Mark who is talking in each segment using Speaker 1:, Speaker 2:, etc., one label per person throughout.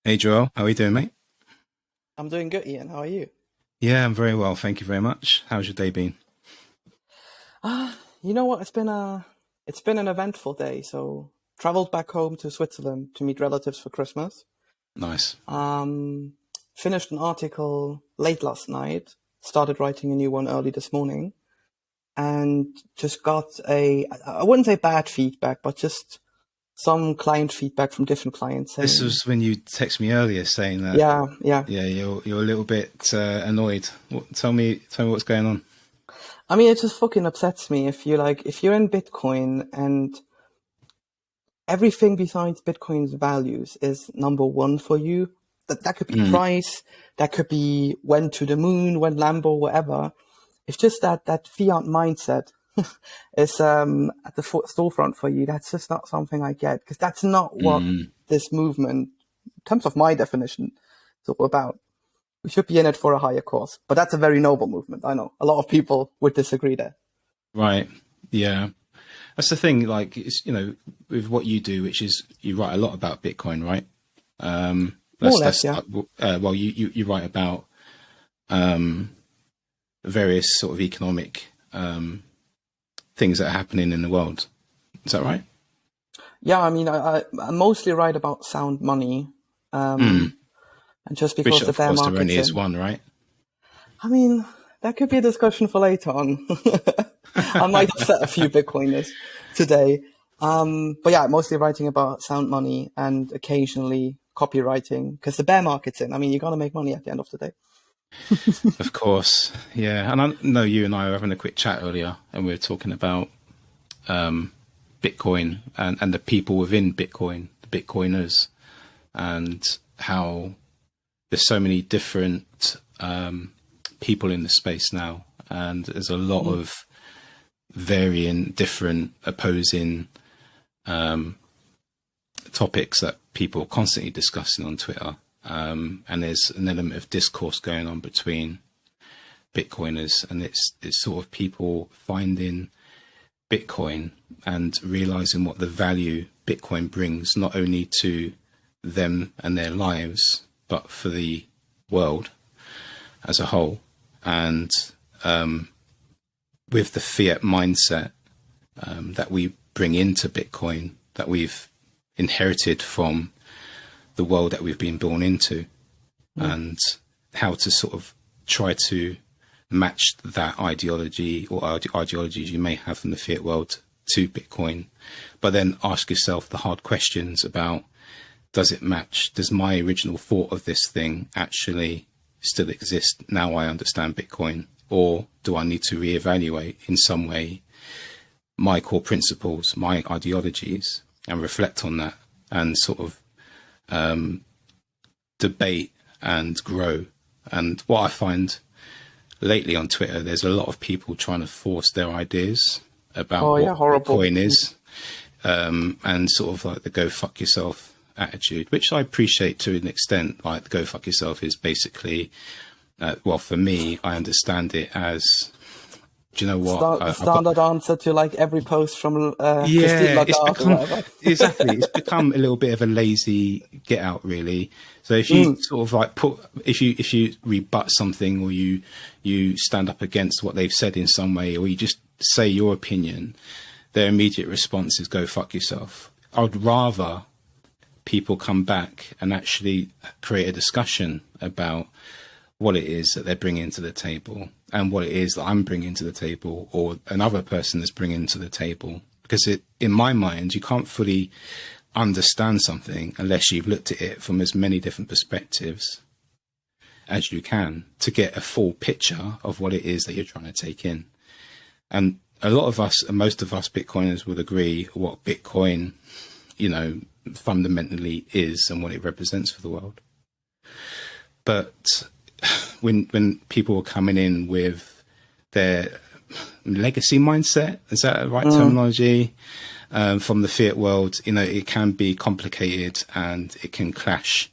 Speaker 1: Hey Joel, how are you doing, mate?
Speaker 2: I'm doing good, Ian. How are you?
Speaker 1: Yeah, I'm very well, thank you very much. How's your day been?
Speaker 2: You know what? It's been an eventful day. So traveled back home to Switzerland to meet relatives for Christmas.
Speaker 1: Nice.
Speaker 2: Um, Finished an article late last night. Started writing a new one early this morning, and just got I wouldn't say bad feedback, but just some client feedback from different clients
Speaker 1: This
Speaker 2: saying,
Speaker 1: was when you texted me earlier saying that,
Speaker 2: yeah, yeah.
Speaker 1: yeah, you're a little bit annoyed. Tell me what's going on.
Speaker 2: I mean, it just fucking upsets me if you're in Bitcoin and everything besides Bitcoin's values is number one for you. That could be
Speaker 1: Mm,
Speaker 2: price, that could be went to the moon, went Lambo, whatever. It's just that fiat mindset is at the storefront for you. That's just not something I get because that's not what
Speaker 1: mm,
Speaker 2: this movement, in terms of my definition, is all about. We should be in it for a higher cause, but that's a very noble movement. I know a lot of people would disagree there.
Speaker 1: right. Yeah, that's the thing. Like, it's with what you do, which is you write a lot about Bitcoin, right?
Speaker 2: More or
Speaker 1: That's
Speaker 2: less, yeah.
Speaker 1: well, you write about various sort of economic things that are happening in the world. Is that right?
Speaker 2: Yeah, I mean, I mostly write about sound money,
Speaker 1: Mm.
Speaker 2: um, and just
Speaker 1: Which,
Speaker 2: because the
Speaker 1: of
Speaker 2: bear
Speaker 1: course, there only
Speaker 2: market's
Speaker 1: is
Speaker 2: in.
Speaker 1: one, right?
Speaker 2: I mean, that could be a discussion for later on. I might upset a few Bitcoiners today. But yeah, mostly writing about sound money and occasionally copywriting because the bear market's in. I mean, you got to make money at the end of the day.
Speaker 1: Of course, yeah. And I know you and I were having a quick chat earlier, and we were talking about Bitcoin and the people within Bitcoin, the Bitcoiners, and how there's so many different people in the space now, and there's a lot
Speaker 2: Mm,
Speaker 1: of varying, different, opposing topics that people are constantly discussing on Twitter. And there's an element of discourse going on between Bitcoiners, and it's sort of people finding Bitcoin and realizing what the value Bitcoin brings, not only to them and their lives, but for the world as a whole. And with the fiat mindset that we bring into Bitcoin, that we've inherited from the world that we've been born into,
Speaker 2: mm,
Speaker 1: and how to sort of try to match that ideology or ideologies you may have from the fiat world to Bitcoin, but then ask yourself the hard questions about, does it match? Does my original thought of this thing actually still exist now I understand Bitcoin? Or do I need to reevaluate in some way my core principles, my ideologies, and reflect on that and sort of debate and grow? And what I find lately on Twitter, there's a lot of people trying to force their ideas about
Speaker 2: oh
Speaker 1: what
Speaker 2: yeah, horrible.
Speaker 1: Bitcoin is, and sort of like the go fuck yourself attitude, which I appreciate to an extent. Like the go fuck yourself is basically, well, for me, I understand it as, do you know what?
Speaker 2: The
Speaker 1: I've got,
Speaker 2: standard answer to like every post from Christine
Speaker 1: yeah, it's
Speaker 2: Lagarde or
Speaker 1: become,
Speaker 2: whatever.
Speaker 1: exactly, it's become a little bit of a lazy get out, really. So if you
Speaker 2: Mm,
Speaker 1: sort of like if you rebut something, or you stand up against what they've said in some way, or you just say your opinion, their immediate response is go fuck yourself. I would rather people come back and actually create a discussion about what it is that they're bringing to the table, and what it is that I'm bringing to the table, or another person is bringing to the table. Because in my mind, you can't fully understand something unless you've looked at it from as many different perspectives as you can to get a full picture of what it is that you're trying to take in. And a lot of us, and most of us Bitcoiners would agree what Bitcoin, you know, fundamentally is and what it represents for the world. But when people are coming in with their legacy mindset, is that the right
Speaker 2: mm.
Speaker 1: terminology? From the fiat world, it can be complicated and it can clash.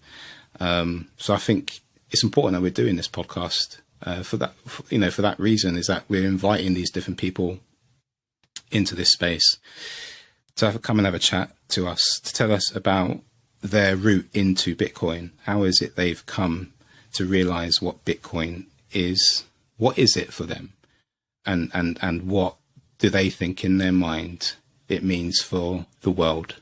Speaker 1: So I think it's important that we're doing this podcast for that. For that reason, is that we're inviting these different people into this space to come and have a chat to us, to tell us about their route into Bitcoin? How is it they've come to realize what Bitcoin is? What is it for them? And what do they think in their mind it means for the world?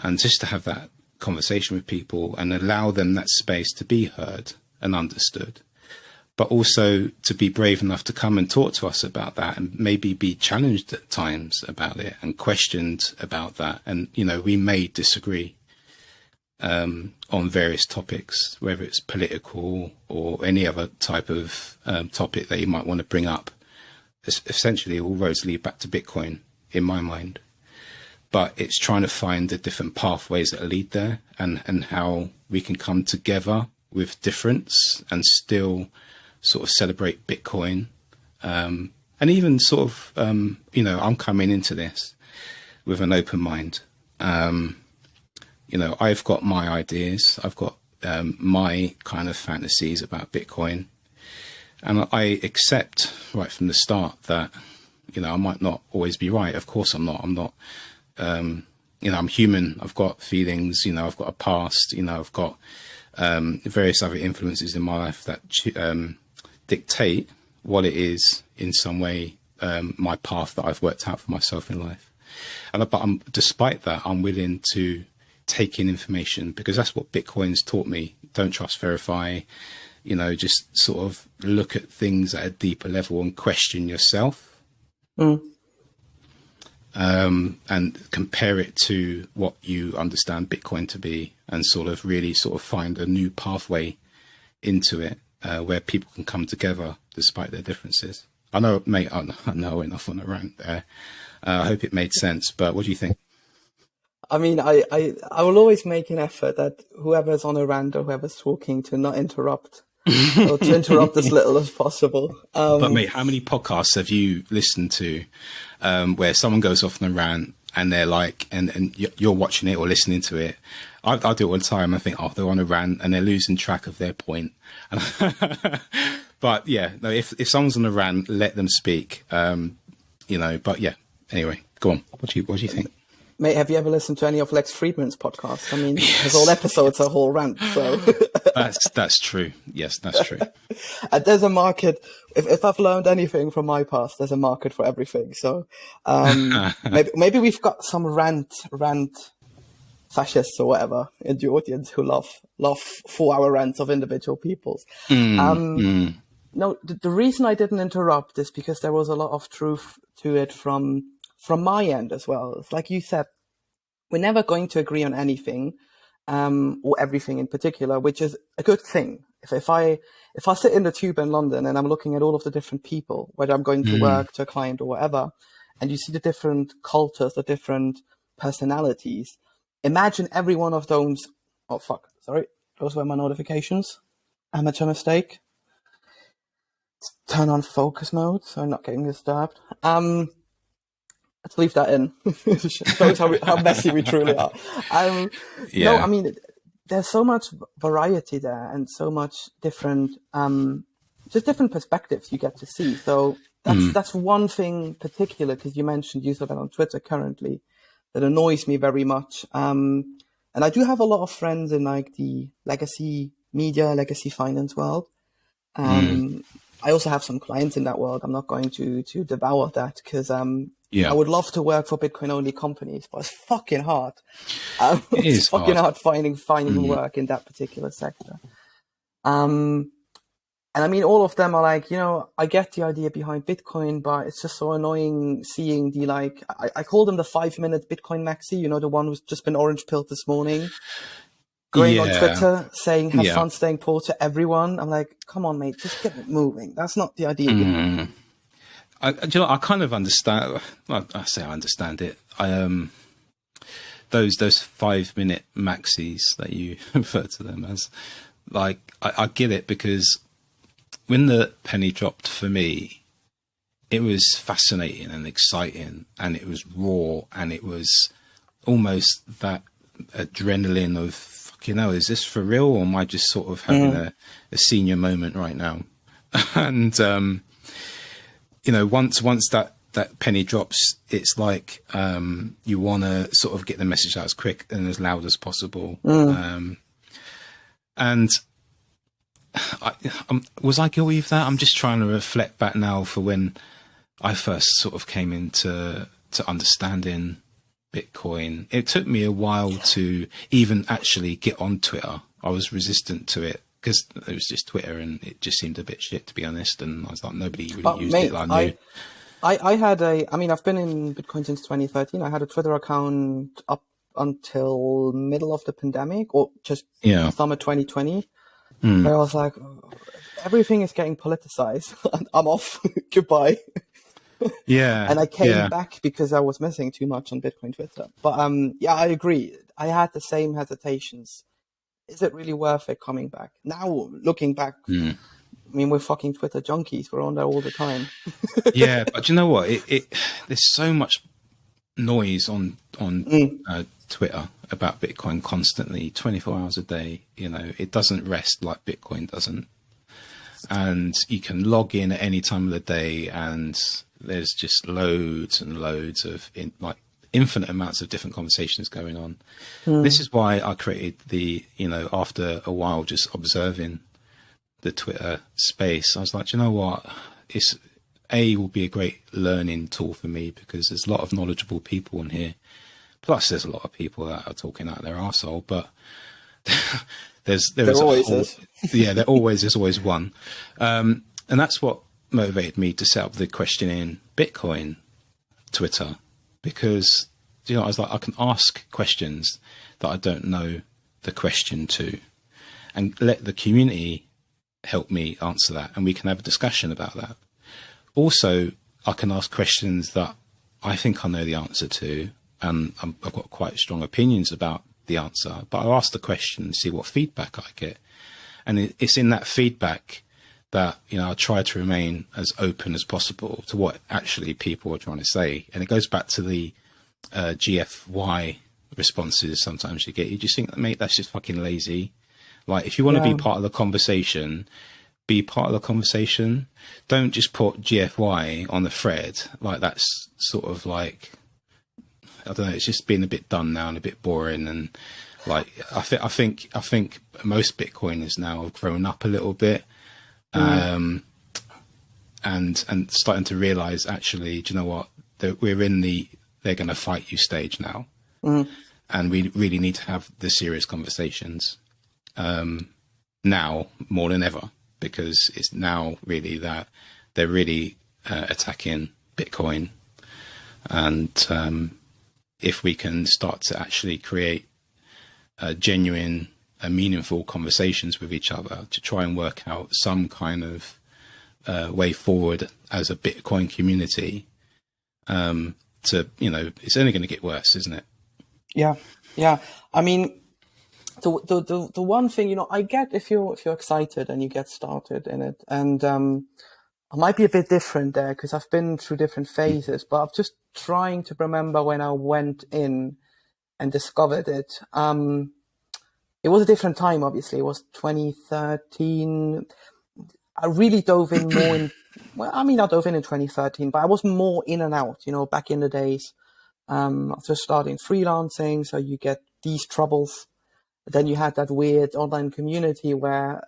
Speaker 1: And just to have that conversation with people and allow them that space to be heard and understood, but also to be brave enough to come and talk to us about that and maybe be challenged at times about it and questioned about that. And, you know, we may disagree on various topics, whether it's political or any other type of topic that you might want to bring up. Essentially, all roads lead back to Bitcoin, in my mind. But it's trying to find the different pathways that lead there, and how we can come together with difference and still sort of celebrate Bitcoin. And even sort of, you know, I'm coming into this with an open mind. You know, I've got my ideas. I've got my kind of fantasies about Bitcoin. And I accept right from the start that, you know, I might not always be right. Of course I'm not. You know, I'm human. I've got feelings, you know, I've got a past, you know, I've got various other influences in my life that dictate what it is in some way, my path that I've worked out for myself in life. But despite that, I'm willing to take in information, because that's what Bitcoin's taught me. Don't trust, verify, you know, just sort of look at things at a deeper level and question yourself. And compare it to what you understand Bitcoin to be, and sort of really sort of find a new pathway into it, where people can come together despite their differences. I know, mate, I know enough on a rant there. I hope it made sense, but what do you think?
Speaker 2: I mean, I will always make an effort that whoever's on a rant or whoever's talking to not interrupt, or to interrupt as little as possible.
Speaker 1: But mate, how many podcasts have you listened to where someone goes off on a rant and they're like, and you're watching it or listening to it? I do it all the time. I think, oh, they're on a rant and they're losing track of their point. But yeah, no, if someone's on a rant, let them speak. You know, but yeah, anyway, go on. What do you think?
Speaker 2: Mate, have you ever listened to any of Lex Friedman's podcasts? I mean, his whole episode's a whole rant. So
Speaker 1: that's true. Yes, that's true.
Speaker 2: And there's a market. If I've learned anything from my past, there's a market for everything. So maybe we've got some rant fascists or whatever in the audience who love 4-hour rants of individual peoples. No, the reason I didn't interrupt is because there was a lot of truth to it from my end as well. It's like you said, we're never going to agree on anything, or everything in particular, which is a good thing. If I sit in the tube in London and I'm looking at all of the different people, whether I'm going to work, to a client or whatever, and you see the different cultures, the different personalities, imagine every one of those. Oh, fuck. Sorry. Those were my notifications. Amateur mistake. Turn on focus mode so I'm not getting disturbed. Let's leave that in. Shows how messy we truly are. No, I mean, there's so much variety there and so much different, just different perspectives you get to see. So that's one thing particular, because you mentioned use of it on Twitter currently, that annoys me very much. And I do have a lot of friends in like the legacy media, legacy finance world. I also have some clients in that world. I'm not going to devour that because I would love to work for Bitcoin only companies, but it's fucking hard. It's fucking hard finding work in that particular sector. And I mean, all of them are like, you know, I get the idea behind Bitcoin, but it's just so annoying seeing the, like, I call them the 5-minute Bitcoin maxi, you know, the one who's just been orange pilled this morning, going on Twitter saying, have fun staying poor to everyone. I'm like, come on, mate, just get it moving. That's not the idea.
Speaker 1: You know, I kind of understand. Well, I say I understand it. Those 5-minute maxis that you refer to them as, like, I get it, because when the penny dropped for me, it was fascinating and exciting, and it was raw, and it was almost that adrenaline of, fucking hell, is this for real, or am I just sort of having a senior moment right now? And you know, once that that penny drops, it's like you want to sort of get the message out as quick and as loud as possible. And was I guilty of that? I'm just trying to reflect back now for when I first sort of came into understanding Bitcoin. It took me a while to even actually get on Twitter. I was resistant to it because it was just Twitter and it just seemed a bit shit, to be honest. And I was like, nobody really used it like I knew.
Speaker 2: I've been in Bitcoin since 2013. I had a Twitter account up until middle of the pandemic, or just summer 2020, where I was like, everything is getting politicized. I'm off. Goodbye.
Speaker 1: Yeah.
Speaker 2: And I came back because I was missing too much on Bitcoin Twitter. But I agree. I had the same hesitations. Is it really worth it coming back? Now, looking back, I mean, we're fucking Twitter junkies. We're on there all the time.
Speaker 1: Yeah, but you know what? There's so much noise on Twitter about Bitcoin constantly, 24 hours a day. You know, it doesn't rest like Bitcoin doesn't. And you can log in at any time of the day, and there's just loads and loads of infinite amounts of different conversations going on. This is why I created after a while, just observing the Twitter space, I was like, you know what? Will be a great learning tool for me because there's a lot of knowledgeable people in here. Plus, there's a lot of people that are talking out their arsehole, but there's always one. And that's what motivated me to set up the Questioning Bitcoin Twitter, because I was like, I can ask questions that I don't know the question to, and let the community help me answer that, and we can have a discussion about that. Also, I can ask questions that I think I know the answer to, and I've got quite strong opinions about the answer, but I'll ask the question and see what feedback I get. And it's in that feedback that, I try to remain as open as possible to what actually people are trying to say. And it goes back to the GFY responses sometimes you get. You just think, mate, that's just fucking lazy. Like, if you want to be part of the conversation, be part of the conversation. Don't just put GFY on the thread. Like, that's sort of like, I don't know, it's just been a bit done now and a bit boring. And like, I think most Bitcoiners now have grown up a little bit, and starting to realize, actually, do you know what? We're in the they're going to fight you stage now, and we really need to have the serious conversations now more than ever, because it's now really that they're really attacking Bitcoin, and if we can start to actually create genuine, meaningful conversations with each other to try and work out some kind of way forward as a Bitcoin community, it's only going to get worse, isn't it?
Speaker 2: Yeah. I mean, the one thing, I get if you're excited and you get started in it, and I might be a bit different there because I've been through different phases, but I'm just trying to remember when I went in and discovered it. It was a different time, obviously. It was 2013. I really dove in more in, I dove in 2013, but I was more in and out, back in the days. After starting freelancing, so you get these troubles. Then you had that weird online community where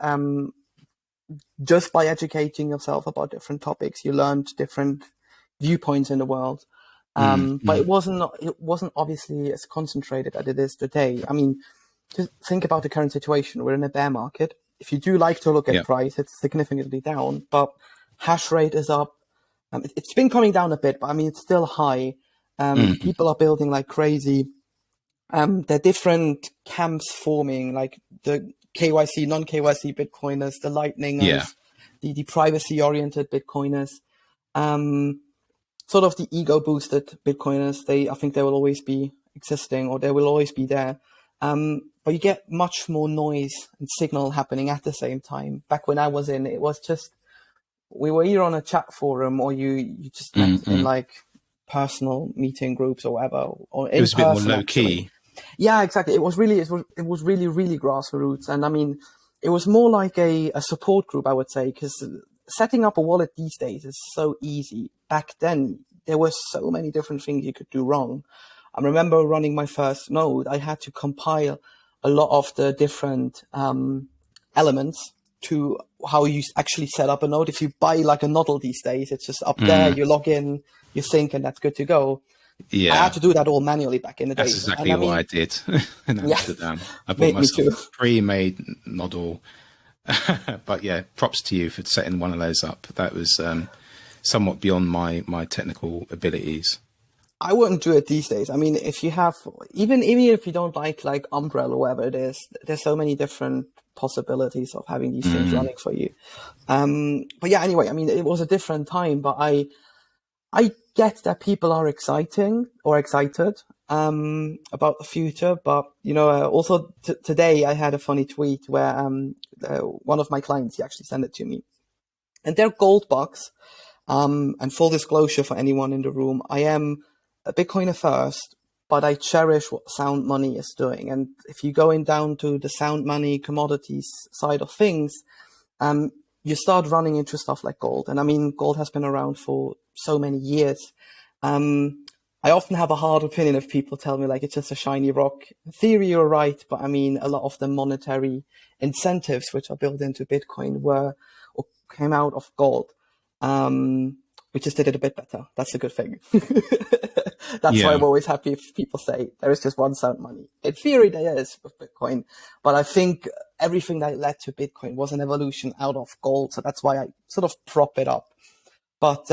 Speaker 2: just by educating yourself about different topics, you learned different viewpoints in the world. But it wasn't obviously as concentrated as it is today. I mean, just think about the current situation. We're in a bear market. If you do like to look at price, it's significantly down, but hash rate is up. It's been coming down a bit, but I mean, it's still high. People are building like crazy. There are different camps forming, like the KYC, non-KYC Bitcoiners, the Lightningers, the privacy-oriented Bitcoiners, sort of the ego-boosted Bitcoiners. I think they will always be existing, or they will always be there. But you get much more noise and signal happening at the same time. Back when I was in, it was just, we were either on a chat forum or you just met in like personal meeting groups or whatever. Or
Speaker 1: it was a bit more low key.
Speaker 2: Yeah, exactly. It was really really grassroots. And I mean, it was more like a support group, I would say, because setting up a wallet these days is so easy. Back then, there were so many different things you could do wrong. I remember running my first node, I had to compile a lot of the different elements to how you actually set up a node. If you buy like a nodal these days, it's just up there, you log in, you sync, and that's good to go. I had to do that all manually back in the
Speaker 1: That's
Speaker 2: days.
Speaker 1: exactly what I did in Amsterdam. I bought myself a pre-made nodal. But yeah, props to you for setting one of those up. That was somewhat beyond my technical abilities.
Speaker 2: I wouldn't do it these days. I mean, if you have, even if you don't like Umbrella or whatever it is, there's so many different possibilities of having these things running for you. But yeah, anyway, I mean, it was a different time, but I get that people are excited about the future. But, also today I had a funny tweet where one of my clients, he actually sent it to me. And they're gold bucks. And full disclosure for anyone in the room, I am a Bitcoiner first, but I cherish what sound money is doing. And if you're going down to the sound money commodities side of things, you start running into stuff like gold. And I mean, gold has been around for so many years. I often have a hard opinion if people tell me like it's just a shiny rock. In theory, you're right, but I mean, a lot of the monetary incentives which are built into Bitcoin came out of gold. We just did it a bit better. That's a good thing. That's why I'm always happy if people say there is just one sound money. In theory, there is with Bitcoin, but I think everything that led to Bitcoin was an evolution out of gold. So that's why I sort of prop it up. But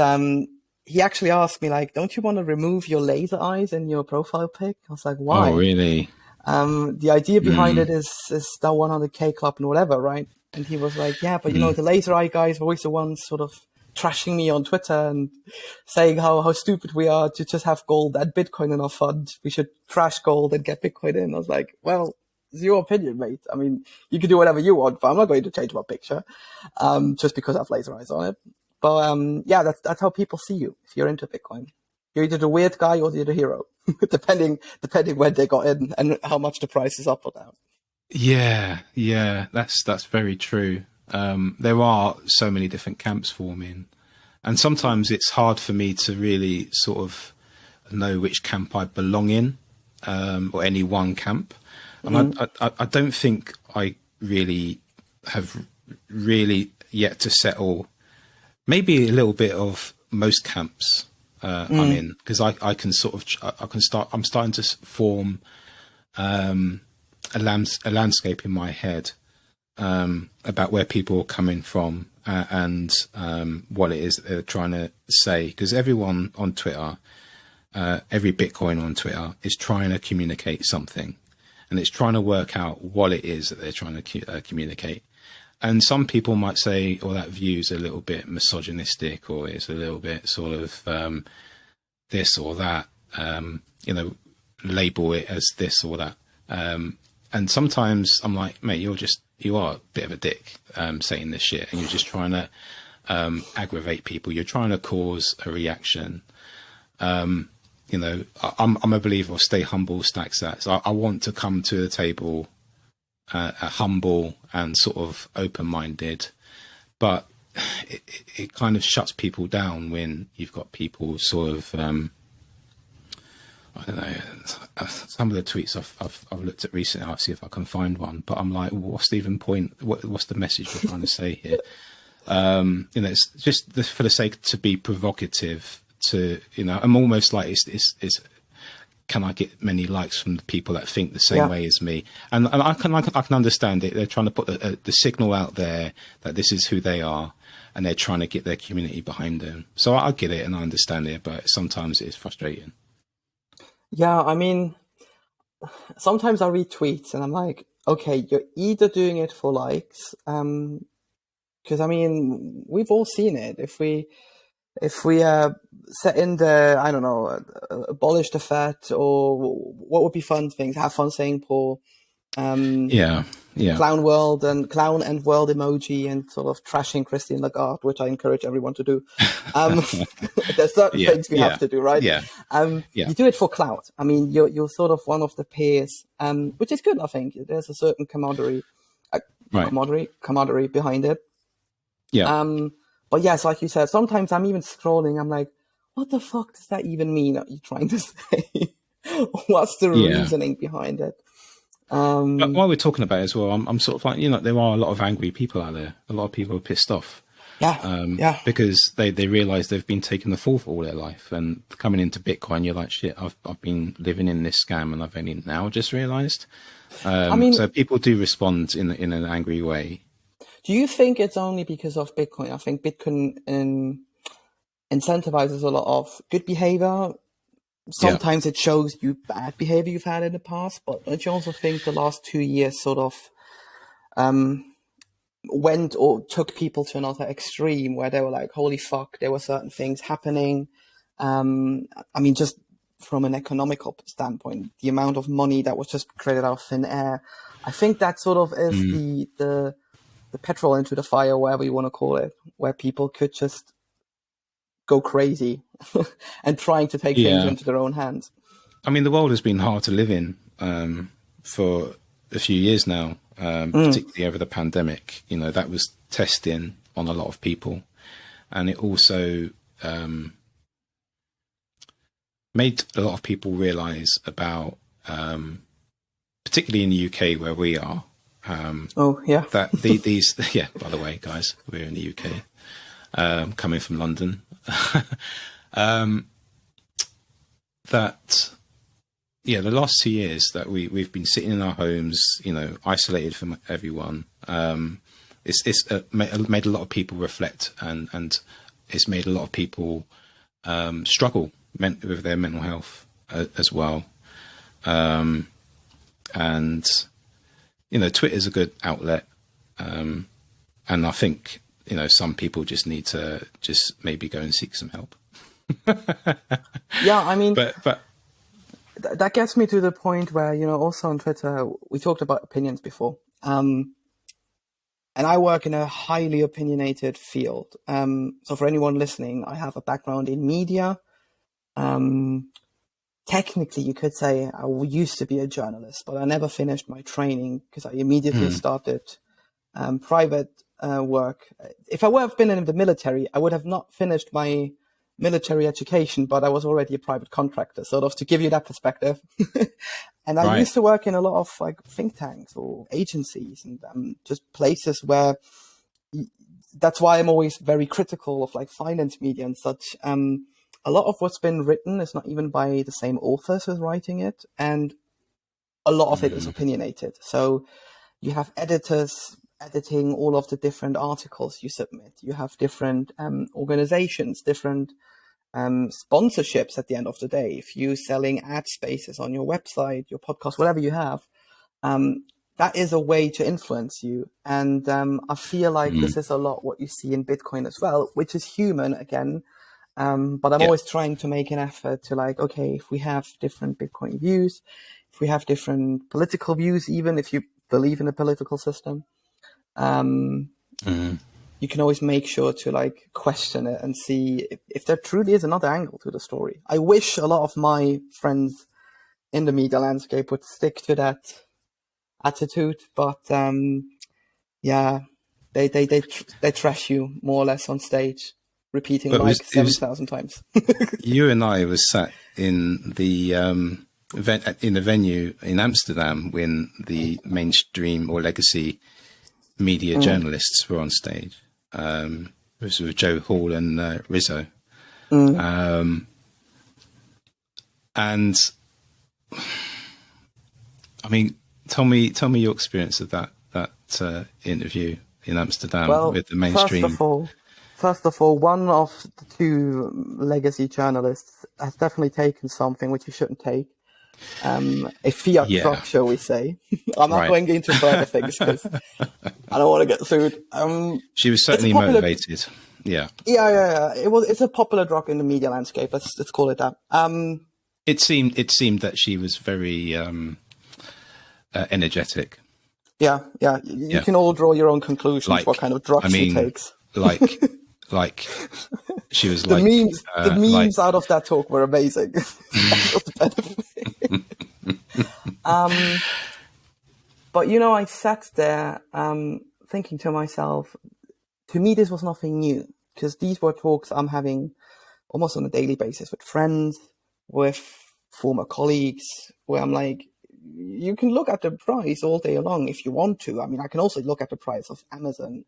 Speaker 2: he actually asked me like, don't you want to remove your laser eyes in your profile pic? I was like, why?
Speaker 1: Oh, really?
Speaker 2: The idea behind it is the 100K club and whatever, right? And he was like, yeah, but the laser eye guys are always the ones sort of trashing me on Twitter and saying how stupid we are to just have gold and Bitcoin in our fund. We should trash gold and get Bitcoin in. I was like, well, it's your opinion, mate. I mean, you can do whatever you want, but I'm not going to change my picture just because I have laser eyes on it. But yeah, that's how people see you if you're into Bitcoin. You're either the weird guy or you're the hero, depending when they got in and how much the price is up or down.
Speaker 1: Yeah, that's very true. There are so many different camps forming, and sometimes it's hard for me to really sort of know which camp I belong in, or any one camp. And I don't think I really have yet to settle. Maybe a little bit of most camps I'm in, because I can sort of I'm starting to form a landscape in my head about where people are coming from and what it is that they're trying to say. Because everyone on Twitter, every Bitcoin on Twitter is trying to communicate something, and it's trying to work out what it is that they're trying to communicate. And some people might say, oh, that view's a little bit misogynistic, or it's a little bit sort of this or that, label it as this or that. And sometimes I'm like, mate, you are a bit of a dick saying this shit, and you're just trying to aggravate people. You're trying to cause a reaction. I'm a believer of stay humble, stack sats. I want to come to the table humble and sort of open-minded, but it kind of shuts people down when you've got people sort of I don't know, some of the tweets I've looked at recently. I'll see if I can find one, but I'm like, what's the even point? What's the message we're trying to say here? It's just for the sake to be provocative. I'm almost like it's can I get many likes from the people that think the same way as me? And I can understand it. They're trying to put the signal out there that this is who they are, and they're trying to get their community behind them. So I get it and I understand it, but sometimes it is frustrating.
Speaker 2: Yeah, I mean, sometimes I read tweets and I'm like, okay, you're either doing it for likes, because I mean, we've all seen it. If we set in the, I don't know, abolish the Fed, or what would be fun things, have fun saying Paul, clown and world emoji, and sort of trashing Christine Lagarde, which I encourage everyone to do. There's certain things we have to do, right? You do it for clout. I mean, you're sort of one of the peers, which is good. I think there's a certain camaraderie behind it. But yes, like you said, sometimes I'm even scrolling. I'm like, what the fuck does that even mean? Are you trying to say? What's the
Speaker 1: Yeah.
Speaker 2: reasoning behind it?
Speaker 1: But while we're talking about it as well, I'm sort of like, there are a lot of angry people out there. A lot of people are pissed off.
Speaker 2: Yeah.
Speaker 1: Because they realize they've been taking the fall for all their life, and coming into Bitcoin, you're like, shit, I've been living in this scam and I've only now just realized.
Speaker 2: I mean,
Speaker 1: So people do respond in an angry way.
Speaker 2: do you think it's only because of Bitcoin? I think Bitcoin incentivizes a lot of good behavior.
Speaker 1: Yeah.
Speaker 2: Sometimes it shows you bad behavior you've had in the past, but don't you also think the last 2 years sort of went or took people to another extreme where they were like, holy fuck, there were certain things happening. I mean, just from an economical standpoint, the amount of money that was just created out of thin air, I think that sort of is the petrol into the fire, whatever you want to call it, where people could just go crazy and trying to take things
Speaker 1: Yeah.
Speaker 2: into their own hands.
Speaker 1: I mean, the world has been hard to live in for a few years now, particularly over the pandemic. That was testing on a lot of people. And it also made a lot of people realize about, particularly in the UK where we are,
Speaker 2: Oh, yeah.
Speaker 1: that these, yeah, by the way, guys, we're in the UK, coming from London, that, yeah, the last 2 years that we've been sitting in our homes, isolated from everyone, it's made a lot of people reflect, and it's made a lot of people struggle with their mental health as well. And Twitter's a good outlet, and I think some people just need to just maybe go and seek some help.
Speaker 2: Yeah, I mean,
Speaker 1: but
Speaker 2: that gets me to the point where, also on Twitter, we talked about opinions before. And I work in a highly opinionated field. So for anyone listening, I have a background in media. Technically, you could say I used to be a journalist, but I never finished my training because I immediately started private work. If I would have been in the military, I would have not finished my military education, but I was already a private contractor, sort of to give you that perspective. And I used to work in a lot of like think tanks or agencies and just places where that's why I'm always very critical of like finance media and such. A lot of what's been written is not even by the same authors as writing it. And a lot of it is opinionated. So you have editors editing all of the different articles you submit. You have different organizations, different sponsorships at the end of the day. If you're selling ad spaces on your website, your podcast, whatever you have, that is a way to influence you. And I feel like this is a lot what you see in Bitcoin as well, which is human again. But I'm always trying to make an effort to like, okay, if we have different Bitcoin views, if we have different political views, even if you believe in a political system, you can always make sure to like question it and see if there truly is another angle to the story. I wish a lot of my friends in the media landscape would stick to that attitude, but yeah, they trash you more or less on stage, repeating
Speaker 1: But
Speaker 2: like 7,000 times.
Speaker 1: you and I was sat in the in the venue in Amsterdam when the mainstream or legacy media journalists were on stage. It was with Joe Hall and Rizzo. And I mean, tell me your experience of that interview in Amsterdam with the mainstream.
Speaker 2: First of all, one of the two legacy journalists has definitely taken something which he shouldn't take. A fiat truck, shall we say. I'm not going into further things because I don't want to get sued.
Speaker 1: She was certainly motivated. Yeah.
Speaker 2: It's a popular drug in the media landscape. Let's call it that.
Speaker 1: It seemed that she was very energetic.
Speaker 2: Yeah. You can all draw your own conclusions what kind of drugs she takes.
Speaker 1: Like she was
Speaker 2: the
Speaker 1: like
Speaker 2: memes. The memes out of that talk were amazing. But I sat there thinking to myself, to me this was nothing new because these were talks I'm having almost on a daily basis with friends, with former colleagues, where I'm like, you can look at the price all day long if you want to. I mean, I can also look at the price of Amazon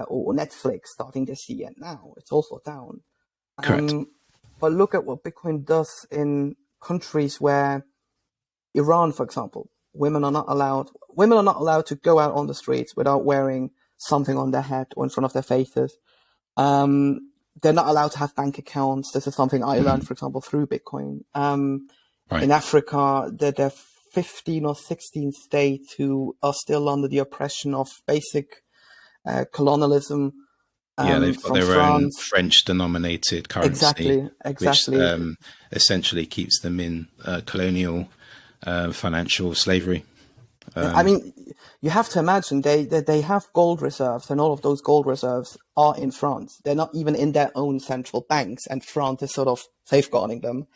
Speaker 2: or Netflix starting this year. Now it's also down.
Speaker 1: Correct.
Speaker 2: But look at what Bitcoin does in countries where Iran, for example, women are not allowed to go out on the streets without wearing something on their head or in front of their faces. They're not allowed to have bank accounts. This is something I learned, for example, through Bitcoin.
Speaker 1: Right.
Speaker 2: In Africa, there are 15 or 16 states who are still under the oppression of basic colonialism
Speaker 1: Yeah, they've got
Speaker 2: from
Speaker 1: their own
Speaker 2: France.
Speaker 1: French-denominated currency, which
Speaker 2: Exactly.
Speaker 1: essentially keeps them in colonial financial slavery.
Speaker 2: I mean, you have to imagine they have gold reserves, and all of those gold reserves are in France. They're not even in their own central banks, and France is sort of safeguarding them.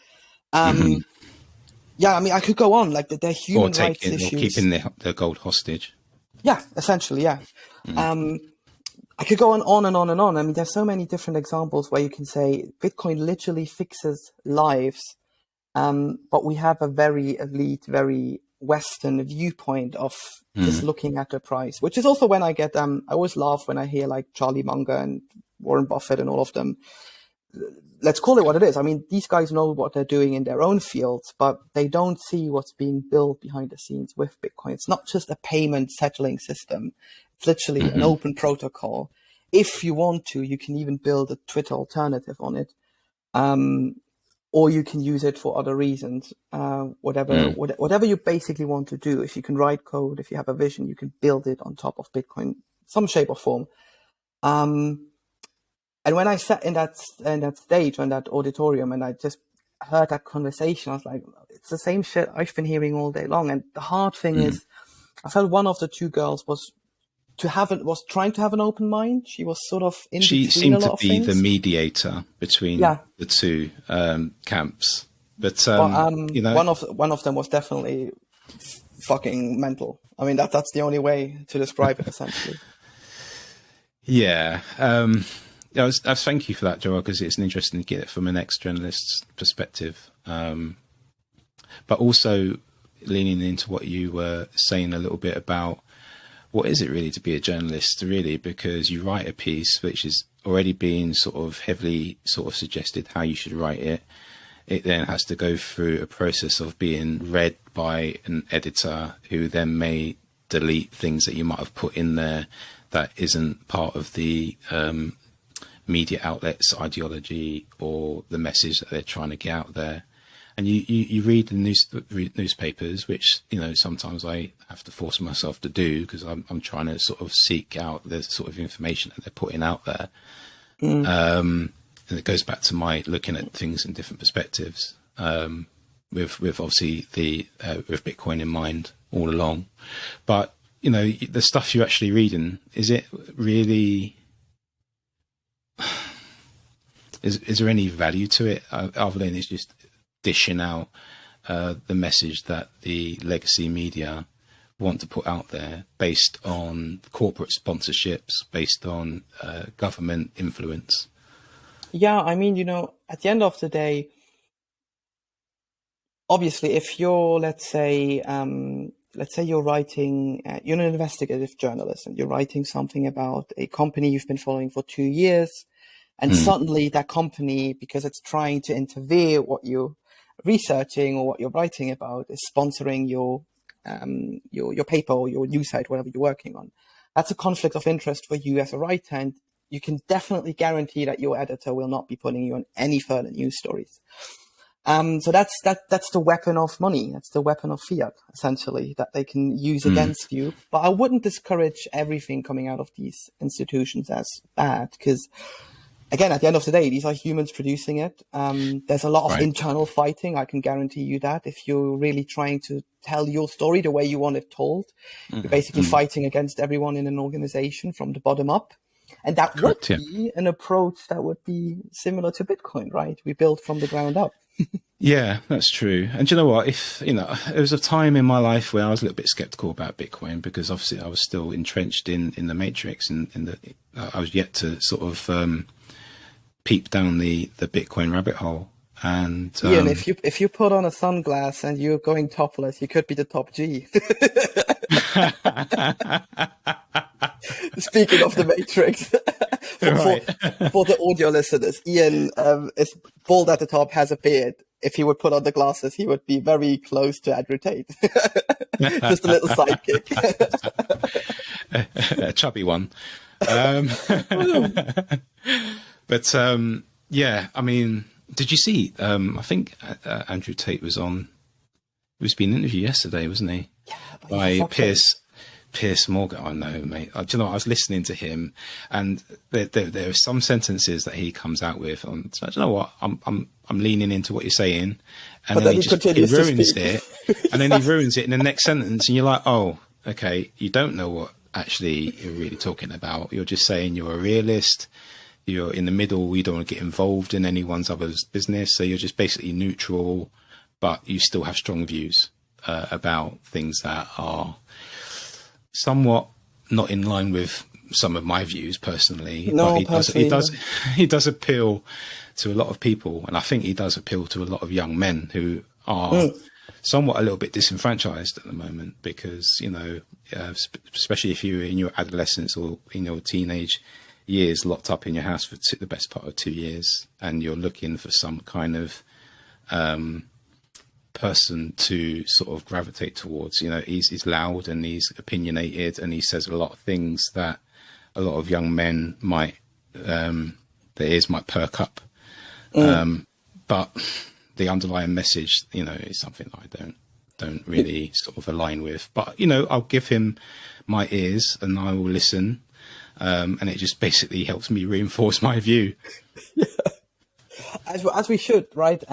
Speaker 2: Yeah, I mean, I could go on. Like, there are
Speaker 1: Or
Speaker 2: human rights
Speaker 1: taking or
Speaker 2: issues.
Speaker 1: keeping the gold hostage.
Speaker 2: Yeah, essentially, yeah. I could go on and on and on. I mean, there's so many different examples where you can say Bitcoin literally fixes lives, but we have a very elite, very Western viewpoint of just looking at the price, which is also when I get, I always laugh when I hear like Charlie Munger and Warren Buffett and all of them. Let's call it what it is. I mean, these guys know what they're doing in their own fields, but they don't see what's being built behind the scenes with Bitcoin. It's not just a payment settling system. It's literally an open protocol. If you want to, you can even build a Twitter alternative on it. Or you can use it for other reasons. Whatever you basically want to do. If you can write code, if you have a vision, you can build it on top of Bitcoin, some shape or form. And when I sat in that stage, in that auditorium, and I just heard that conversation, I was like, it's the same shit I've been hearing all day long. And the hard thing is, I felt one of the two girls was trying to have an open mind. She was sort of in
Speaker 1: She
Speaker 2: between a
Speaker 1: seemed to
Speaker 2: lot of
Speaker 1: be the
Speaker 2: things.
Speaker 1: mediator between
Speaker 2: Yeah.
Speaker 1: the two camps. But
Speaker 2: But
Speaker 1: you know,
Speaker 2: one of them was definitely fucking mental. I mean, that's the only way to describe it, essentially.
Speaker 1: yeah. I was thank you for that, Joel, because it's interesting to get it from an ex-journalist's perspective. But also leaning into what you were saying a little bit about what is it really to be a journalist, really, because you write a piece which is already being sort of heavily sort of suggested how you should write it. It then has to go through a process of being read by an editor who then may delete things that you might have put in there that isn't part of the media outlets' ideology or the message that they're trying to get out there. And you read the newspapers, which, you know, sometimes I have to force myself to do because I'm trying to sort of seek out the sort of information that they're putting out there. And it goes back to my looking at things in different perspectives, with obviously with Bitcoin in mind all along. But, you know, the stuff you're actually reading, is it really... Is there any value to it other than it's just dishing out the message that the legacy media want to put out there based on corporate sponsorships, based on government influence?
Speaker 2: Yeah, I mean, you know, at the end of the day, obviously, if you're, let's say you're writing, you're an investigative journalist and you're writing something about a company you've been following for 2 years, and suddenly that company, because it's trying to interfere what you're researching or what you're writing about, is sponsoring your paper or your news site, whatever you're working on. That's a conflict of interest for you as a writer, and you can definitely guarantee that your editor will not be putting you on any further news stories. So that's the weapon of money. That's the weapon of fiat, essentially, that they can use against you. But I wouldn't discourage everything coming out of these institutions as bad, because again, at the end of the day, these are humans producing it. There's a lot of
Speaker 1: Right.
Speaker 2: internal fighting. I can guarantee you that if you're really trying to tell your story the way you want it told, you're basically fighting against everyone in an organization from the bottom up. And that
Speaker 1: Correct,
Speaker 2: would be an approach that would be similar to Bitcoin, right? We build from the ground up.
Speaker 1: Yeah, that's true. And do you know what? If, you know, there was a time in my life where I was a little bit skeptical about Bitcoin because obviously I was still entrenched in the matrix and I was yet to sort of peep down the Bitcoin rabbit hole. And
Speaker 2: Ian, if you put on a sunglass and you're going topless, you could be the top G. Speaking of the Matrix, for the audio listeners, Ian is bald at the top, has a beard. If he would put on the glasses, he would be very close to Andrew Tate. Just a little sidekick.
Speaker 1: A chubby one. But yeah, I mean, did you see? I think Andrew Tate was being interviewed yesterday, wasn't he?
Speaker 2: Yeah,
Speaker 1: by Piers Morgan. I know, mate. Do you know, I was listening to him, and there are some sentences that he comes out with. And so, do you know what? I'm leaning into what you're saying, and then he ruins it, and then he ruins it in the next sentence, and you're like, oh, okay, you don't know what actually you're really talking about. You're just saying you're a realist. You're in the middle. You don't want to get involved in anyone's other's business, so you're just basically neutral, but you still have strong views about things that are somewhat not in line with some of my views personally.
Speaker 2: No,
Speaker 1: but he does appeal to a lot of people, and I think he does appeal to a lot of young men who are somewhat a little bit disenfranchised at the moment, because, you know, especially if you're in your adolescence or in your teenage years, locked up in your house for the best part of 2 years, and you're looking for some kind of person to sort of gravitate towards. You know, he's loud and he's opinionated, and he says a lot of things that a lot of young men might their ears might perk up. But the underlying message, you know, is something that I don't really sort of align with. But, you know, I'll give him my ears and I will listen. And it just basically helps me reinforce my view.
Speaker 2: Yeah. As we should, right?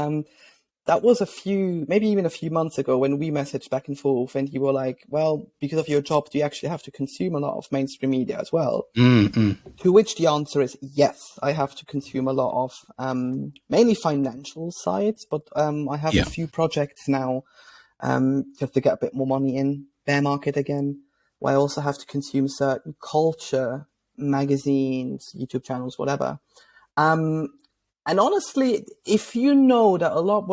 Speaker 2: That was maybe even a few months ago when we messaged back and forth, and you were like, well, because of your job, do you actually have to consume a lot of mainstream media as well? To which the answer is yes, I have to consume a lot of mainly financial sites, but I have a few projects now just to get a bit more money in, bear market again, where I also have to consume certain culture, magazines, YouTube channels, whatever. And honestly, if you know that a lot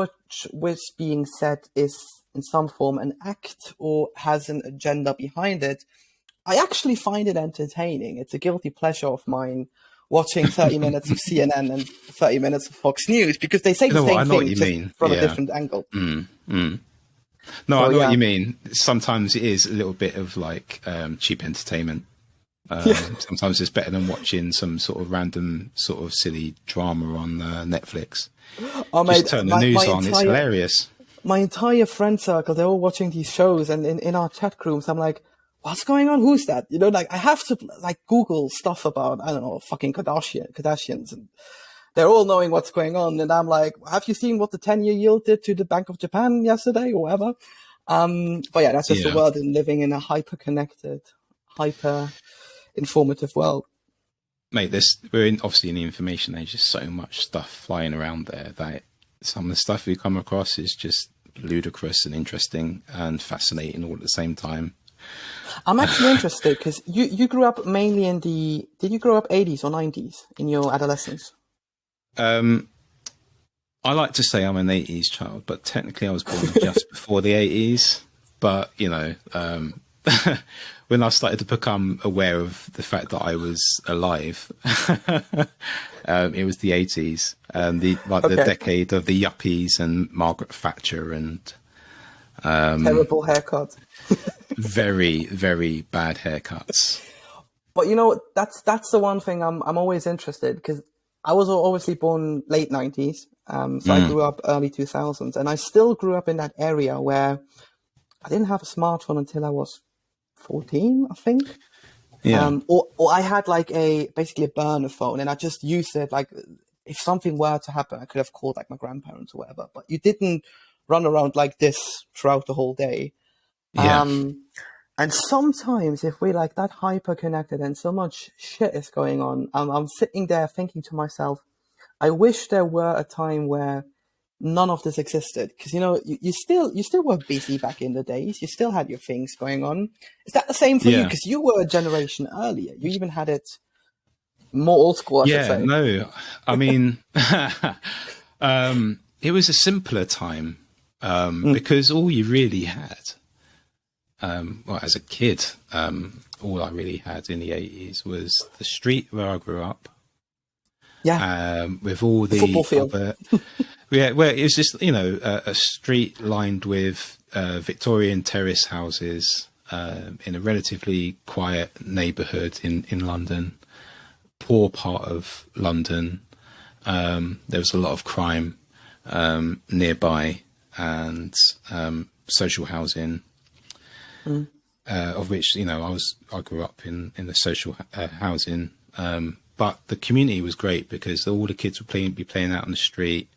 Speaker 2: what's being said is in some form an act or has an agenda behind it, I actually find it entertaining. It's a guilty pleasure of mine watching 30 minutes of CNN and 30 minutes of Fox News, because they say the same thing just from a different angle.
Speaker 1: No, I know what you mean. Sometimes it is a little bit of like cheap entertainment. Sometimes it's better than watching some sort of random sort of silly drama on Netflix.
Speaker 2: Oh,
Speaker 1: just
Speaker 2: mate,
Speaker 1: turn the news on. It's hilarious.
Speaker 2: My entire friend circle, they're all watching these shows, and in our chat rooms, I'm like, what's going on? Who's that? You know, like I have to like Google stuff about, I don't know, fucking Kardashians, and they're all knowing what's going on. And I'm like, have you seen what the 10-year yield did to the Bank of Japan yesterday or whatever? But yeah, that's just the world and living in a hyper-connected, hyper-informative world.
Speaker 1: Mate, we're obviously in the information age. There's so much stuff flying around there that some of the stuff we come across is just ludicrous and interesting and fascinating all at the same time.
Speaker 2: I'm actually interested because you grew up mainly did you grow up 80s or 90s in your adolescence?
Speaker 1: I like to say I'm an 80s child, but technically I was born just before the 80s. But, you know, when I started to become aware of the fact that I was alive, it was the 80s, the decade of the yuppies and Margaret Thatcher and
Speaker 2: terrible haircut.
Speaker 1: Very, very bad haircuts.
Speaker 2: But you know, that's the one thing I'm always interested, because I was obviously born late 90s, so I grew up early 2000s, and I still grew up in that area where I didn't have a smartphone until I was 14, I think. Yeah. Or I had like basically a burner phone, and I just used it like if something were to happen, I could have called like my grandparents or whatever. But you didn't run around like this throughout the whole day. Yeah. And sometimes if we're like that hyper connected and so much shit is going on, I'm sitting there thinking to myself, I wish there were a time where none of this existed. Because, you know, you still were busy back in the days. You still had your things going on. Is that the same for you? Because you were a generation earlier. You even had it More old school, I should
Speaker 1: Yeah,
Speaker 2: say.
Speaker 1: no, I mean, it was a simpler time because all you really had, well, as a kid, all I really had in the 80s was the street where I grew up,
Speaker 2: Yeah,
Speaker 1: with all
Speaker 2: the football
Speaker 1: the
Speaker 2: field.
Speaker 1: other, yeah, where it was just, you know, a street lined with Victorian terrace houses in a relatively quiet neighbourhood in London, poor part of London. There was a lot of crime nearby, and social housing, of which, you know, I grew up in the social housing, but the community was great because all the kids would be playing out on the street,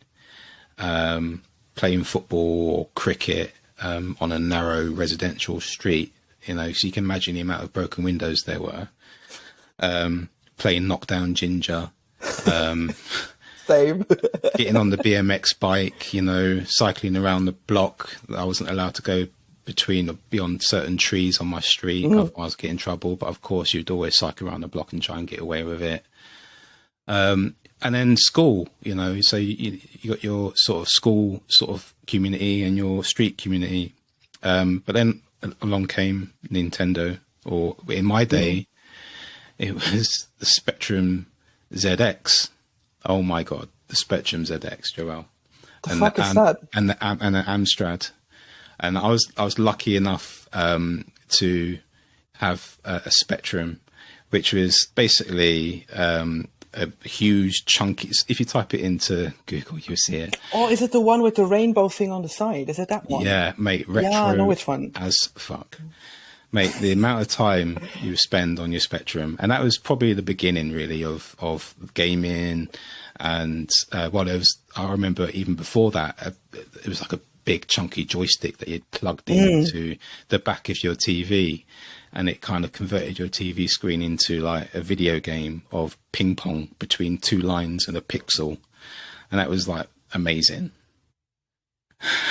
Speaker 1: playing football or cricket on a narrow residential street. You know, so you can imagine the amount of broken windows there were. Playing knockdown ginger.
Speaker 2: Same.
Speaker 1: Getting on the BMX bike, you know, cycling around the block. I wasn't allowed to go between or beyond certain trees on my street. Otherwise I'd get in trouble. But of course, you'd always cycle around the block and try and get away with it. And then school, you know, so you got your sort of school sort of community and your street community. But then along came Nintendo, or in my day, it was the Spectrum ZX. Oh my God, the Spectrum ZX, Joel.
Speaker 2: The fuck is that?
Speaker 1: And the Amstrad. And I was lucky enough to have a Spectrum, which was basically a huge chunky. If you type it into Google, you'll see it.
Speaker 2: Oh, is it the one with the rainbow thing on the side? Is it that one?
Speaker 1: Yeah, mate. Retro.
Speaker 2: Yeah, I know which one.
Speaker 1: As fuck. Mate, the amount of time you spend on your Spectrum, and that was probably the beginning, really, of gaming. And well, I remember even before that, it was like a big chunky joystick that you'd plugged into the back of your TV, and it kind of converted your TV screen into like a video game of ping pong between two lines and a pixel, and that was like amazing.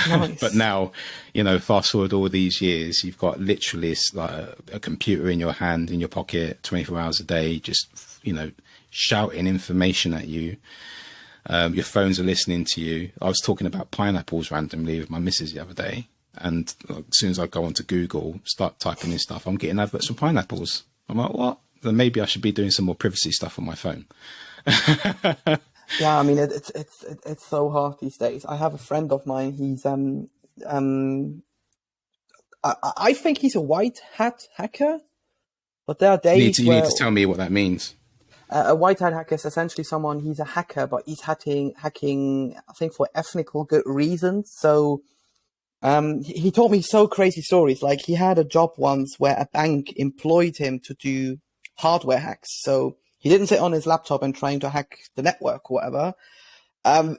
Speaker 2: Nice.
Speaker 1: But now, you know, fast forward all these years, you've got literally like a computer in your hand, in your pocket, 24 hours a day, just, you know, shouting information at you. Your phones are listening to you. I was talking about pineapples randomly with my missus the other day, and as soon as I go onto Google, start typing in stuff, I'm getting adverts for pineapples. I'm like, what? Then maybe I should be doing some more privacy stuff on my phone.
Speaker 2: Yeah, I mean it's so hard these days. I have a friend of mine. He's I think he's a white hat hacker, but there are days
Speaker 1: You need to tell me what that means.
Speaker 2: A white hat hacker is essentially someone. He's a hacker, but he's hacking. I think for ethnical good reasons. So he told me so crazy stories. Like he had a job once where a bank employed him to do hardware hacks. So he didn't sit on his laptop and trying to hack the network or whatever.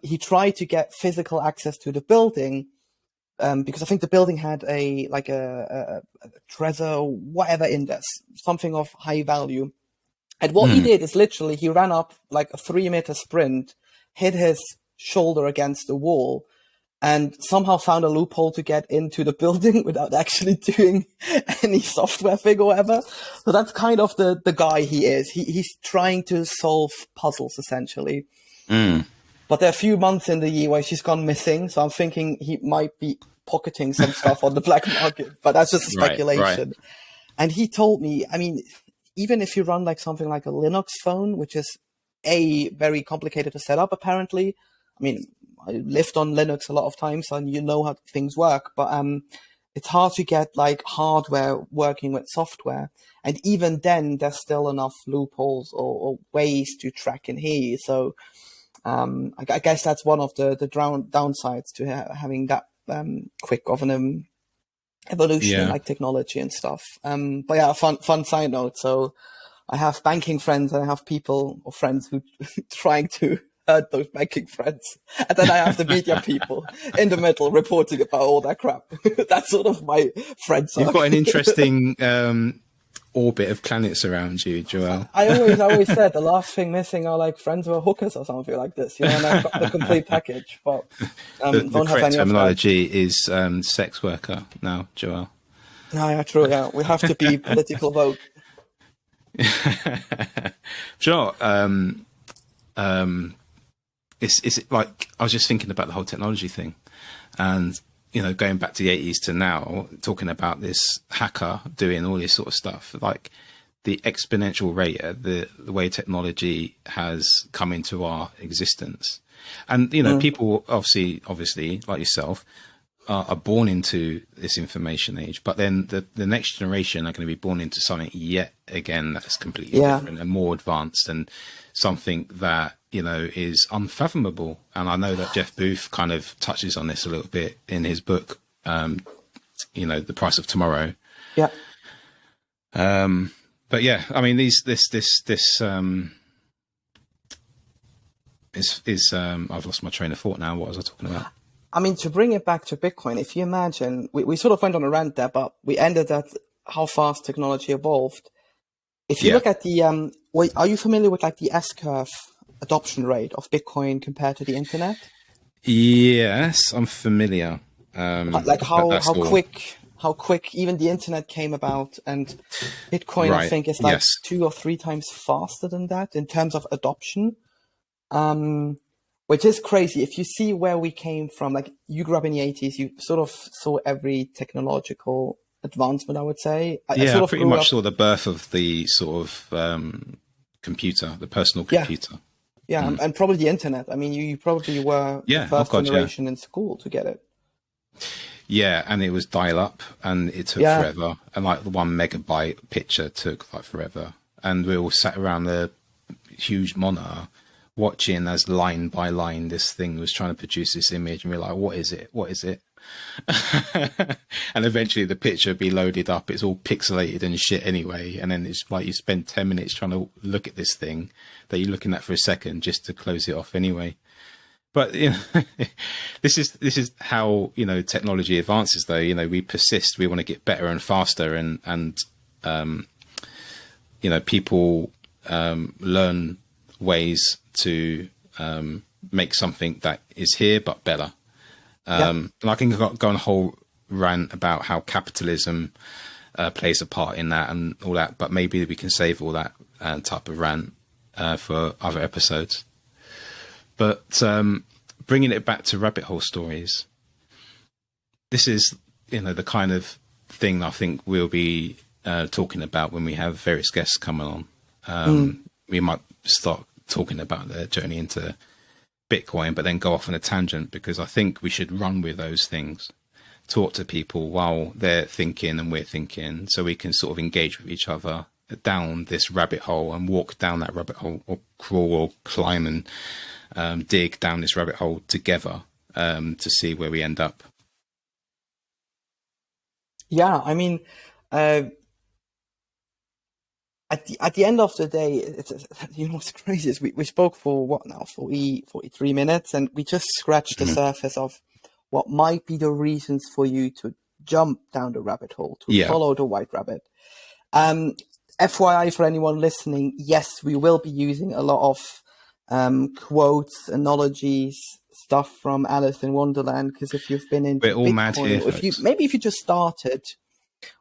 Speaker 2: He tried to get physical access to the building because I think the building had a treasure, whatever in there, something of high value. And what he did is literally he ran up like a 3-meter sprint, hit his shoulder against the wall, and somehow found a loophole to get into the building without actually doing any software thing or whatever. So that's kind of the guy he is. He's trying to solve puzzles, essentially. But there are a few months in the year where she's gone missing, so I'm thinking he might be pocketing some stuff on the black market, but that's just a speculation. Right. And he told me, I mean, even if you run like something like a Linux phone, which is very complicated to set up, apparently. I mean, I lived on Linux a lot of times and you know how things work, but it's hard to get like hardware working with software. And even then, there's still enough loopholes or ways to track and hear you. So I guess that's one of the downsides to having that quick of an evolution in like technology and stuff. But yeah, fun side note. So I have banking friends and I have people or friends who trying to hurt those banking friends. And then I have the media people in the middle reporting about all that crap. That's sort of my friend circle.
Speaker 1: You've got an interesting orbit of planets around you, Joel.
Speaker 2: I always said the last thing missing are like friends who are hookers or something like this, you know, and I've got the complete package, but
Speaker 1: the correct terminology is sex worker now, Joel.
Speaker 2: No, yeah, true, yeah. We have to be political vote.
Speaker 1: Sure. It's like, I was just thinking about the whole technology thing, and going back to the 80s to now, talking about this hacker doing all this sort of stuff, like the exponential rate, the way technology has come into our existence. And, people obviously like yourself are born into this information age, but then the next generation are going to be born into something yet again that's completely different and more advanced, and something that, is unfathomable. And I know that Jeff Booth kind of touches on this a little bit in his book, The Price of Tomorrow.
Speaker 2: Yeah.
Speaker 1: But yeah, I mean, this I've lost my train of thought now. What was I talking about?
Speaker 2: I mean, to bring it back to Bitcoin, if you imagine, we sort of went on a rant there, but we ended at how fast technology evolved. If you look at the, are you familiar with like the S-curve adoption rate of Bitcoin compared to the internet?
Speaker 1: Yes, I'm familiar.
Speaker 2: Like how quick even the internet came about, and Bitcoin, I think, is like 2 or 3 times faster than that in terms of adoption. Which is crazy. If you see where we came from, like you grew up in the 80s, you sort of saw every technological advancement, I would say.
Speaker 1: I pretty much saw the birth of the sort of computer, the personal computer.
Speaker 2: Yeah, and probably the internet. I mean, you probably were the first generation in school to get it.
Speaker 1: Yeah, and it was dial-up, and it took forever. And like the 1 megabyte picture took like forever. And we all sat around the huge monitor watching as line by line this thing was trying to produce this image, and we're like, what is it? What is it? And eventually the picture would be loaded up. It's all pixelated and shit anyway. And then it's like you spend 10 minutes trying to look at this thing that you're looking at for a second just to close it off anyway. But this is how technology advances. Though we persist. We want to get better and faster, and people learn ways to make something that is here but better. And I can go on a whole rant about how capitalism plays a part in that and all that, but maybe we can save all that type of rant for other episodes. But bringing it back to rabbit hole stories, this is the kind of thing I think we'll be talking about when we have various guests coming on. We might start talking about their journey into Bitcoin, but then go off on a tangent, because I think we should run with those things, talk to people while they're thinking and we're thinking, so we can sort of engage with each other down this rabbit hole and walk down that rabbit hole, or crawl or climb and dig down this rabbit hole together to see where we end up.
Speaker 2: Yeah, I mean, at the end of the day, it's what's crazy is we spoke for what now, 43 minutes, and we just scratched the surface of what might be the reasons for you to jump down the rabbit hole, to follow the white rabbit. FYI for anyone listening, yes, we will be using a lot of quotes, analogies, stuff from Alice in Wonderland, because if you've been into
Speaker 1: Bitcoin, mad here,
Speaker 2: if you just started,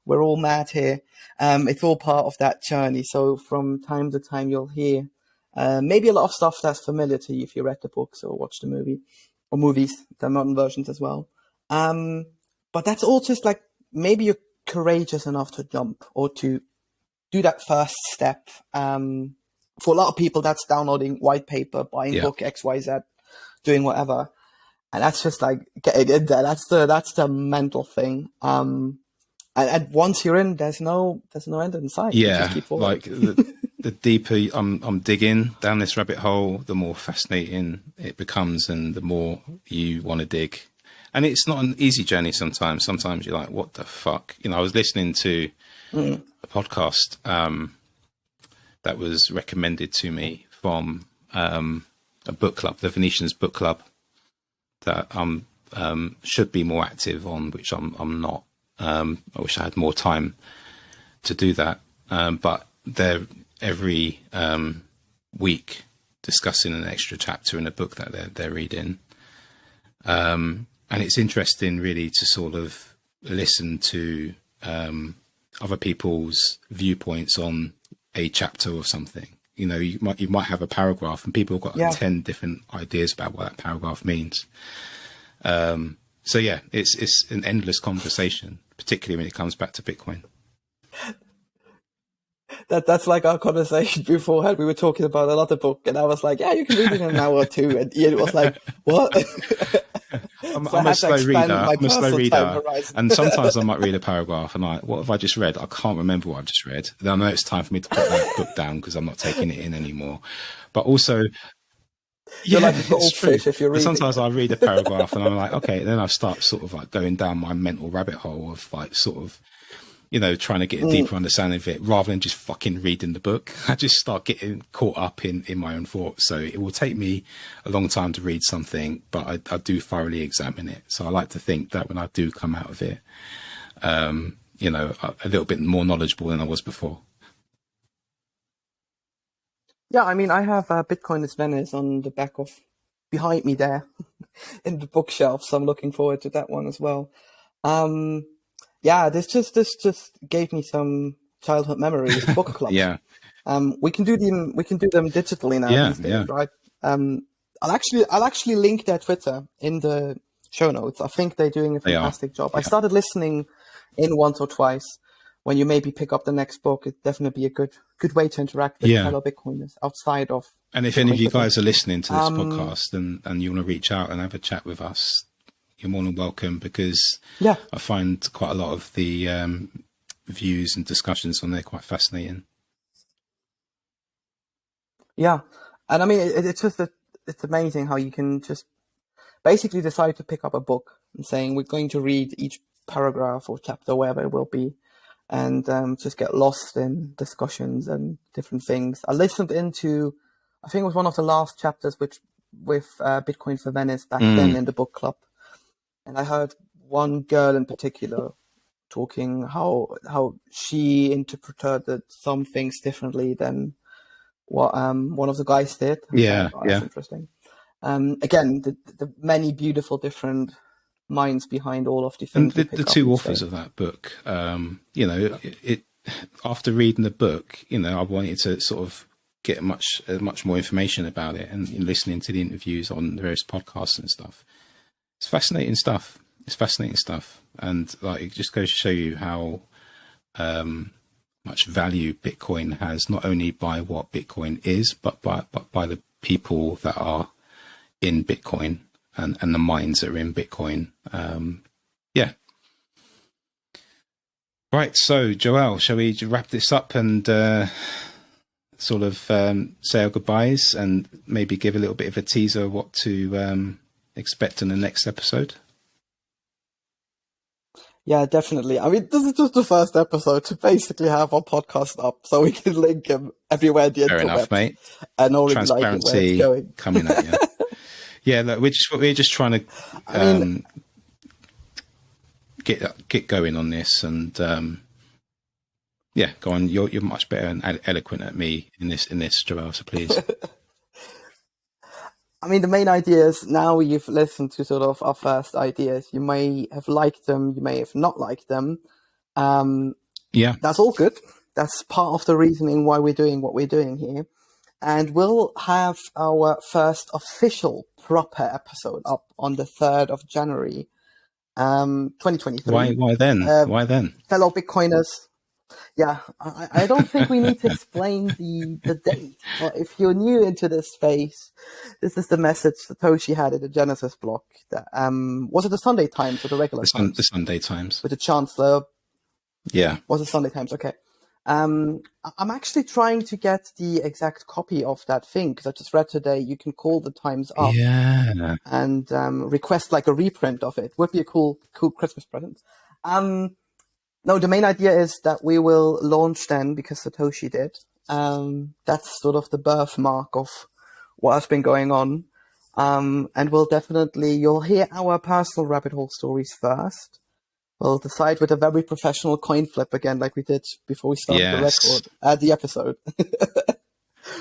Speaker 2: we're all mad here. It's all part of that journey. So from time to time, you'll hear maybe a lot of stuff that's familiar to you if you read the books or watched the movie, or movies, the modern versions as well. But that's all just like, maybe you're courageous enough to jump or to do that first step. For a lot of people, that's downloading white paper, buying book XYZ, doing whatever. And that's just like getting in there. That's the mental thing. And once you're in, there's no end in sight.
Speaker 1: Yeah, like the deeper I'm digging down this rabbit hole, the more fascinating it becomes, and the more you want to dig. And it's not an easy journey sometimes. Sometimes you're like, what the fuck? I was listening to a podcast that was recommended to me from a book club, the Venetians Book Club, that should be more active on, which I'm not. I wish I had more time to do that. But they're every week discussing an extra chapter in a book that they're reading. And it's interesting really to sort of listen to other people's viewpoints on a chapter of something. You know, you might have a paragraph and people have got 10 different ideas about what that paragraph means. So yeah, it's an endless conversation, particularly when it comes back to Bitcoin.
Speaker 2: That's like our conversation beforehand. We were talking about another book, and I was like, "Yeah, you can read it in an hour or two." And Ian was like, "What?"
Speaker 1: I'm a slow reader.
Speaker 2: Horizon.
Speaker 1: And sometimes I might read a paragraph, and what have I just read? I can't remember what I've just read. Then I know it's time for me to put that book down because I'm not taking it in anymore. But also,
Speaker 2: you're like a goldfish if you're reading.
Speaker 1: Sometimes I read a paragraph, and I'm like, okay. Then I start sort of like going down my mental rabbit hole of like sort of, you know, trying to get a deeper understanding of it rather than just fucking reading the book. I just start getting caught up in my own thoughts. So it will take me a long time to read something, but I do thoroughly examine it. So I like to think that when I do come out of it, you know, a little bit more knowledgeable than I was before.
Speaker 2: Yeah, I mean, I have Bitcoin is Venice on the back of behind me there in the bookshelf. So I'm looking forward to that one as well. Yeah, this just gave me some childhood memories. Book club.
Speaker 1: Yeah.
Speaker 2: We can do them digitally now these days, right? I'll actually link their Twitter in the show notes. I think they're doing a fantastic job. I started listening in once or twice. When you maybe pick up the next book, it'd definitely be a good way to interact with fellow Bitcoiners outside of.
Speaker 1: And if any of you guys are listening to this podcast and you want to reach out and have a chat with us, you're more than welcome, because I find quite a lot of the views and discussions on there quite fascinating.
Speaker 2: Yeah, and I mean, it's just it's amazing how you can just basically decide to pick up a book and saying we're going to read each paragraph or chapter, wherever it will be, and just get lost in discussions and different things. I listened into, I think it was one of the last chapters with Bitcoin for Venice back then in the book club. And I heard one girl in particular talking how she interpreted some things differently than what one of the guys did. That's interesting. Again, the many beautiful different minds behind all of the things.
Speaker 1: And the two authors of that book, you know, it after reading the book, you know, I wanted to sort of get much more information about it, and listening to the interviews on the various podcasts and stuff. It's fascinating stuff. And like, it just goes to show you how much value Bitcoin has, not only by what Bitcoin is, but by the people that are in Bitcoin and the minds that are in Bitcoin. Right. So, Joël, shall we wrap this up and sort of say our goodbyes and maybe give a little bit of a teaser of what to expect in the next episode?
Speaker 2: Yeah, definitely. I mean, this is just the first episode to basically have our podcast up, so we can link them everywhere.
Speaker 1: Fair enough, mate.
Speaker 2: And already like where it's going.
Speaker 1: Coming at you. Yeah, look, we're just trying to get going on this, and go on. You're much better and eloquent at me in this, Joël. So please.
Speaker 2: I mean, the main idea is now you've listened to sort of our first ideas. You may have liked them, you may have not liked them. That's all good. That's part of the reasoning why we're doing what we're doing here. And we'll have our first official proper episode up on the 3rd of January, 2023.
Speaker 1: Why then?
Speaker 2: Fellow Bitcoiners. Yeah, I don't think we need to explain the date. But if you're new into this space, this is the message Satoshi had in the Genesis block. That, was it the Sunday Times or the regular Times?
Speaker 1: The Sunday Times.
Speaker 2: With the Chancellor.
Speaker 1: Yeah.
Speaker 2: Was it Sunday Times? Okay. I'm actually trying to get the exact copy of that thing, because I just read today you can call the Times up and request like a reprint of it. Would be a cool Christmas present. No, the main idea is that we will launch then, because Satoshi did. That's sort of the birthmark of what has been going on. And you'll hear our personal rabbit hole stories first. We'll decide with a very professional coin flip again, like we did before we started the episode.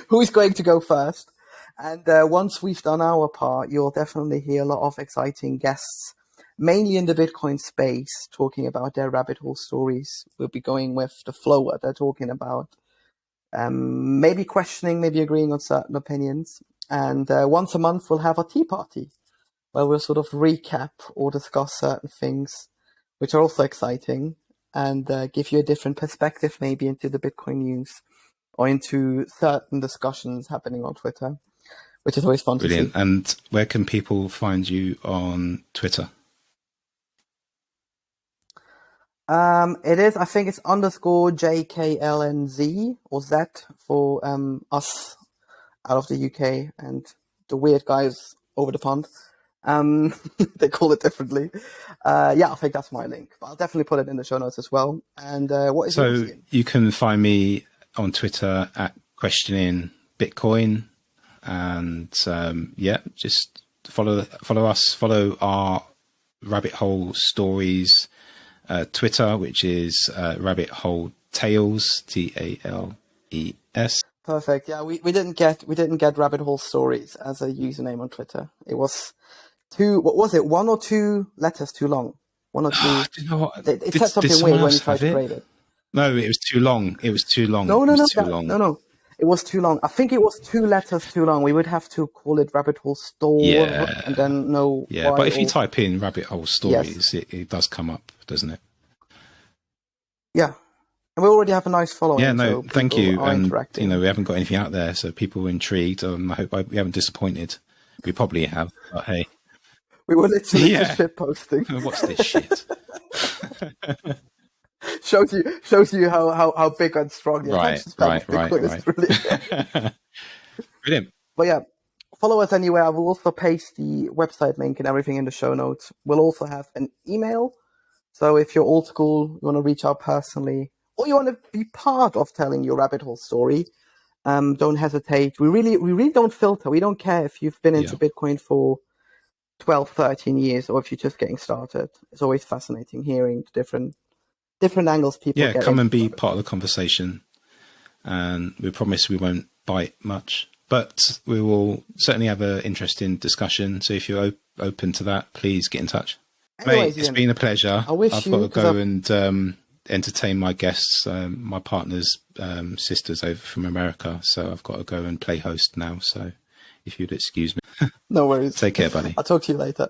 Speaker 2: Who is going to go first? And once we've done our part, you'll definitely hear a lot of exciting guests, mainly in the Bitcoin space, talking about their rabbit hole stories. We'll be going with the flow that they're talking about maybe questioning, maybe agreeing on certain opinions. And once a month, we'll have a tea party where we'll sort of recap or discuss certain things, which are also exciting, and give you a different perspective maybe into the Bitcoin news or into certain discussions happening on Twitter, which is always fun to see.
Speaker 1: Brilliant. And where can people find you on Twitter?
Speaker 2: It is, I think it's _JKLNZ or Z for us out of the UK and the weird guys over the pond. They call it differently. Yeah, I think that's my link, but I'll definitely put it in the show notes as well. And what is yours, Ian?
Speaker 1: You can find me on Twitter at questioning Bitcoin, and just follow us, follow our Rabbit Hole Stories Twitter, which is Rabbit Hole Tales, TALES.
Speaker 2: Perfect. Yeah, we didn't get Rabbit Hole Stories as a username on Twitter. It was what was it? 1 or 2 letters too long. 1 or 2.
Speaker 1: Do you know what?
Speaker 2: It said something weird when you tried to create it.
Speaker 1: No, it was too long. It was too long.
Speaker 2: No.
Speaker 1: No.
Speaker 2: It was too long. I think it was 2 letters too long. We would have to call it Rabbit Hole Store and then know.
Speaker 1: Yeah, but if you type in Rabbit Hole Stories, it does come up, doesn't it?
Speaker 2: Yeah. And we already have a nice following.
Speaker 1: Yeah, no,
Speaker 2: so
Speaker 1: thank you. And,
Speaker 2: interacting.
Speaker 1: we haven't got anything out there, so people are intrigued. I hope we haven't disappointed. We probably have, but hey.
Speaker 2: We were literally just shit posting.
Speaker 1: What's this shit?
Speaker 2: shows you how big and strong the attention span of Bitcoin is.
Speaker 1: Brilliant.
Speaker 2: But yeah, follow us anywhere. I will also paste the website link and everything in the show notes. We'll also have an email. So if you're old school, you want to reach out personally, or you want to be part of telling your rabbit hole story, don't hesitate. We really don't filter. We don't care if you've been into Bitcoin for 12, 13 years, or if you're just getting started. It's always fascinating hearing different angles people get.
Speaker 1: Yeah, come and be part of the conversation. And we promise we won't bite much, but we will certainly have an interesting discussion. So if you're open to that, please get in touch.
Speaker 2: Anyways,
Speaker 1: mate, it's been a pleasure.
Speaker 2: I've
Speaker 1: got to go and entertain my guests, my partner's sisters over from America. So I've got to go and play host now. So if you'd excuse me.
Speaker 2: No worries.
Speaker 1: Take care, buddy.
Speaker 2: I'll talk to you later.